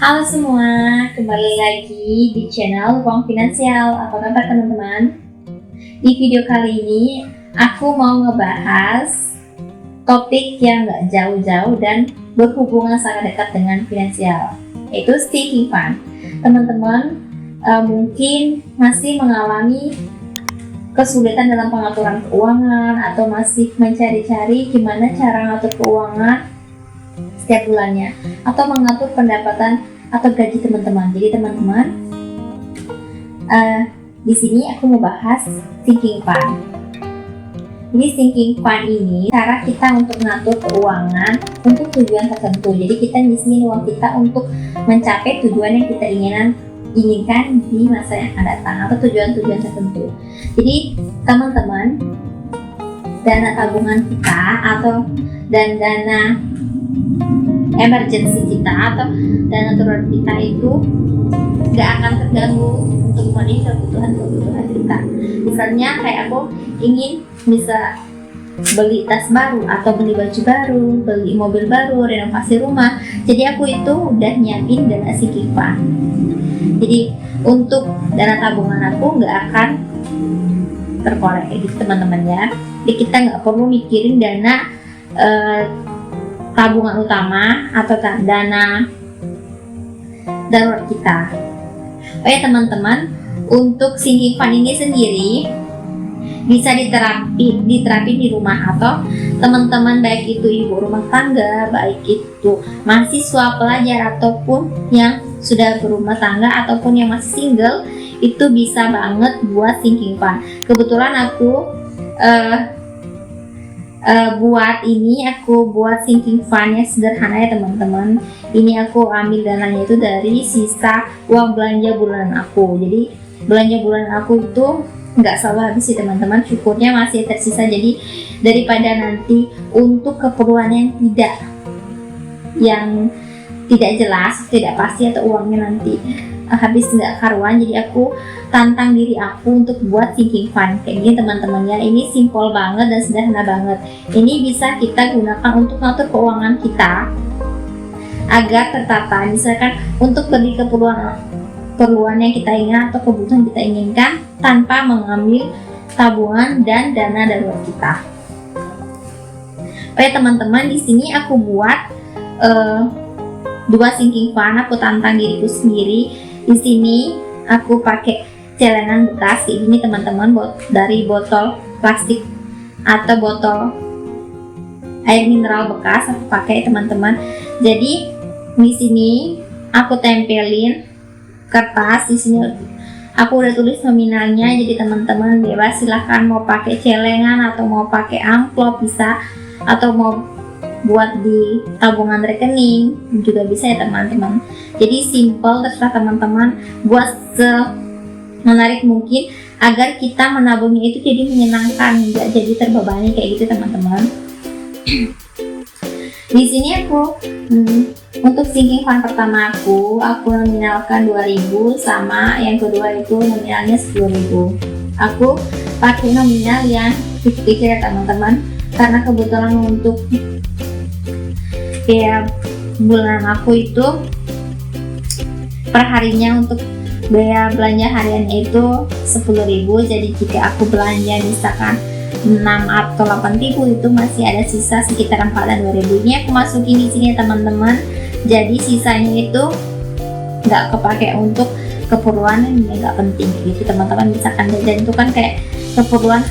Halo semua, kembali lagi di channel Ruang Finansial. Apa kabar teman-teman? Di video kali ini aku mau ngebahas topik yang gak jauh-jauh dan berhubungan sangat dekat dengan finansial, yaitu sinking fund. Teman-teman mungkin masih mengalami kesulitan dalam pengaturan keuangan atau masih mencari-cari gimana cara ngatur keuangan setiap bulannya atau mengatur pendapatan atau gaji teman-teman. Jadi teman-teman, di sini aku mau bahas sinking fund. Jadi sinking fund ini cara kita untuk mengatur keuangan untuk tujuan tertentu. Jadi kita di sini uang kita untuk mencapai tujuan yang kita inginkan di masa yang akan datang atau tujuan-tujuan tertentu. Jadi teman-teman, dana tabungan kita atau dana emergency kita atau dana darurat kita itu gak akan terganggu untuk memenuhi kebutuhan kita. Misalnya kayak aku ingin bisa beli tas baru atau beli baju baru, beli mobil baru, renovasi rumah. Jadi aku itu udah nyiapin dana sinking fund. Jadi untuk dana tabungan aku gak akan terkorek gitu teman-teman ya. Jadi kita gak perlu mikirin dana tabungan utama atau dana darurat kita. Oh ya teman-teman, untuk sinking fund ini sendiri bisa diterapin di rumah atau teman-teman, baik itu ibu rumah tangga, baik itu mahasiswa, pelajar ataupun yang sudah berumah tangga ataupun yang masih single, itu bisa banget buat sinking fund. Kebetulan aku buat sinking fund yang sederhana ya teman-teman. Ini aku ambil dananya itu dari sisa uang belanja bulanan aku. Jadi belanja bulanan aku itu nggak selalu habis sih teman-teman, syukurnya masih tersisa. Jadi daripada nanti untuk keperluan yang tidak jelas, tidak pasti atau uangnya nanti habis nggak karuan, jadi aku tantang diri aku untuk buat sinking fund kayak gini teman-teman ya. Ini simple banget dan sederhana banget. Ini bisa kita gunakan untuk ngatur keuangan kita agar tertata. Misalkan untuk beli keperluan yang kita inginkan atau kebutuhan kita inginkan tanpa mengambil tabungan dan dana darurat kita. Oke teman-teman, di sini aku buat dua sinking fund. Aku tantang diriku sendiri. Di sini aku pakai celengan bekas kayak gini teman-teman, dari botol plastik atau botol air mineral bekas aku pakai teman-teman. Jadi di sini aku tempelin kertas. Di sini aku udah tulis nominalnya. Jadi teman-teman bebas, silahkan mau pakai celengan atau mau pakai amplop bisa, atau mau buat di tabungan rekening juga bisa ya teman-teman. Jadi simple, terserah teman-teman buat menarik mungkin agar kita menabungnya itu jadi menyenangkan, nggak jadi terbebani kayak gitu teman-teman. Di sini aku untuk sinking fund pertama aku nominalkan 2.000, sama yang kedua itu nominalnya 10.000. Aku pakai nominal yang kecil ya teman-teman, karena kebetulan untuk kayak bulanan aku itu perharinya untuk biaya belanja hariannya itu 10.000. Jadi jika aku belanja misalkan 6 atau 8.000 itu masih ada sisa sekitar 4 dan 2.000. Ini aku masukin di sini teman-teman. Jadi sisanya itu nggak kepake untuk keperluan yang nggak penting gitu teman-teman. Misalkan jajan itu kan kayak keperluan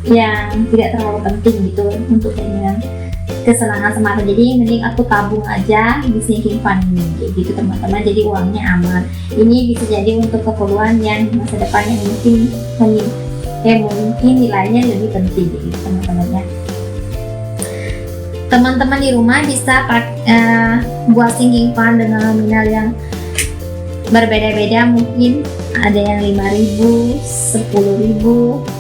yang tidak terlalu penting gitu untuk keinginan kesenangan semata. Jadi mending aku tabung aja di sinking fund ini kayak gitu teman-teman. Jadi uangnya aman. Ini bisa jadi untuk keperluan yang masa depan yang mungkin nilainya lebih penting gitu teman-teman ya. Teman-teman di rumah bisa buat sinking fund dengan nominal yang berbeda-beda. Mungkin ada yang 5.000, 10.000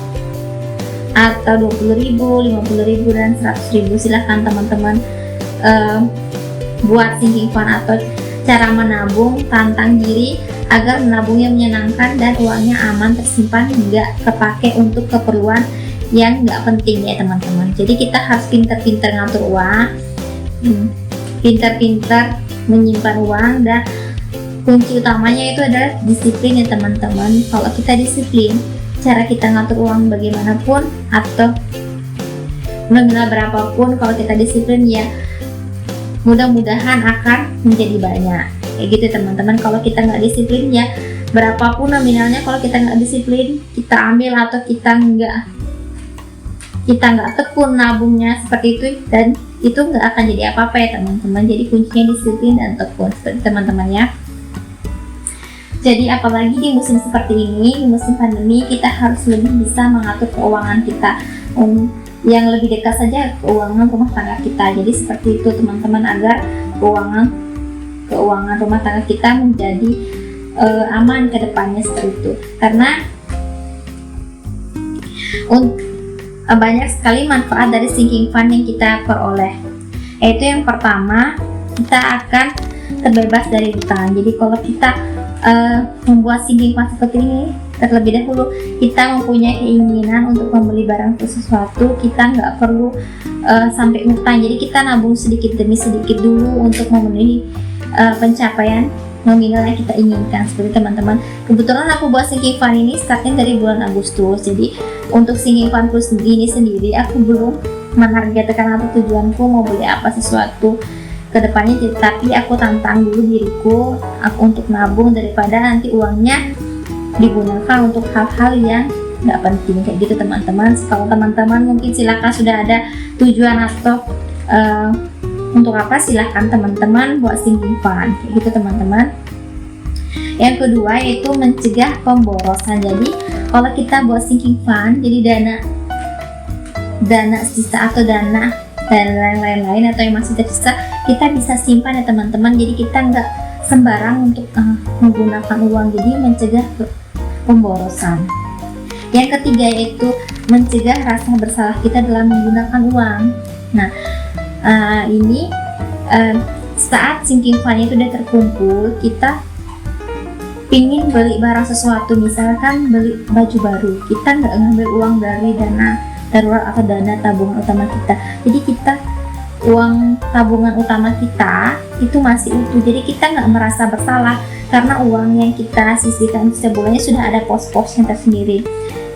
atau 20.000, 50.000 dan 100.000. Silahkan teman-teman buat sinking fund atau cara menabung, tantang diri agar menabungnya menyenangkan dan uangnya aman tersimpan, nggak kepake untuk keperluan yang nggak penting ya teman-teman. Jadi kita harus pintar-pintar ngatur uang, pintar-pintar menyimpan uang. Dan kunci utamanya itu adalah disiplin ya teman-teman. Kalau kita disiplin, cara kita ngatur uang bagaimanapun atau nominal berapapun, kalau kita disiplin ya mudah-mudahan akan menjadi banyak kayak gitu teman-teman. Kalau kita nggak disiplin ya berapapun nominalnya, kalau kita nggak disiplin, kita ambil atau kita nggak tekun nabungnya seperti itu, dan itu nggak akan jadi apa-apa ya teman-teman. Jadi kuncinya disiplin dan tekun seperti teman-teman ya. Jadi apalagi di musim seperti ini, di musim pandemi, kita harus lebih bisa mengatur keuangan kita. Yang lebih dekat saja keuangan rumah tangga kita. Jadi seperti itu teman-teman, agar keuangan rumah tangga kita menjadi aman ke depannya seperti itu. Karena banyak sekali manfaat dari sinking fund yang kita peroleh. Yaitu yang pertama, kita akan terbebas dari hutang. Jadi kalau kita membuat sinking fund seperti ini, terlebih dahulu kita mempunyai keinginan untuk membeli barang atau sesuatu, kita nggak perlu sampai hutang. Jadi kita nabung sedikit demi sedikit dulu untuk memenuhi pencapaian nominal yang kita inginkan seperti teman-teman. Kebetulan aku buat sinking fund ini startnya dari bulan Agustus. Jadi untuk sinking fund plus ini sendiri aku belum menargetkan atau tujuanku mau beli apa sesuatu ke depannya, tapi aku tantang dulu diriku aku untuk nabung daripada nanti uangnya digunakan untuk hal-hal yang nggak penting kayak gitu teman-teman. Kalau teman-teman mungkin silakan sudah ada tujuan atau untuk apa, silahkan teman-teman buat sinking fund kayak gitu teman-teman. Yang kedua yaitu mencegah pemborosan. Jadi kalau kita buat sinking fund, jadi dana sisa atau dana dan lain-lain atau yang masih tersisa kita bisa simpan ya teman-teman. Jadi kita nggak sembarang untuk menggunakan uang, jadi mencegah pemborosan. Yang ketiga yaitu mencegah rasa bersalah kita dalam menggunakan uang. Nah ini saat sinking fund itu udah terkumpul, kita pingin beli barang sesuatu, misalkan beli baju baru, kita nggak ngambil uang dari dana darurat atau dana tabungan utama kita. Jadi kita uang tabungan utama kita itu masih utuh, jadi kita nggak merasa bersalah karena uang yang kita sisihkan setiap bulannya sudah ada pos-posnya tersendiri,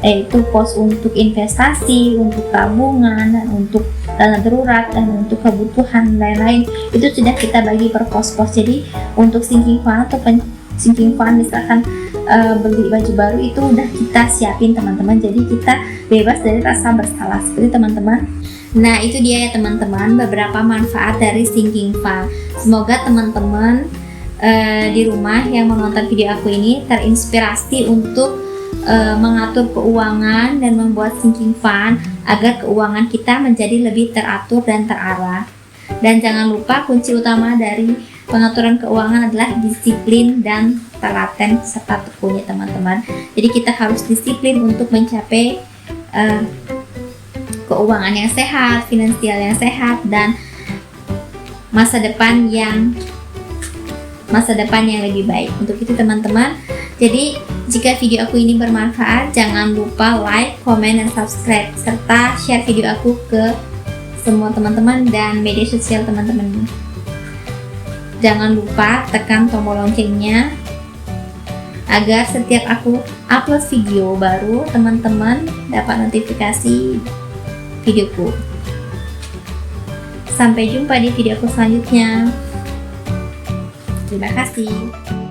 yaitu pos untuk investasi, untuk tabungan, dan untuk dana darurat, dan untuk kebutuhan lain-lain. Itu sudah kita bagi per pos-pos. Jadi untuk sinking fund atau sinking fund misalkan beli baju baru itu udah kita siapin teman-teman, jadi kita bebas dari rasa bersalah seperti teman-teman. Nah itu dia ya teman-teman beberapa manfaat dari sinking fund. Semoga teman-teman di rumah yang menonton video aku ini terinspirasi untuk mengatur keuangan dan membuat sinking fund agar keuangan kita menjadi lebih teratur dan terarah. Dan jangan lupa kunci utama dari pengaturan keuangan adalah disiplin dan telaten serta tekun ya teman-teman. Jadi kita harus disiplin untuk mencapai keuangan yang sehat, finansial yang sehat, dan masa depan yang lebih baik. Untuk itu teman-teman, jadi jika video aku ini bermanfaat, jangan lupa like, komen, dan subscribe, serta share video aku ke semua teman-teman dan media sosial teman-teman. Jangan lupa tekan tombol loncengnya agar setiap aku upload video baru, teman-teman dapat notifikasi videoku. Sampai jumpa di videoku selanjutnya. Terima kasih.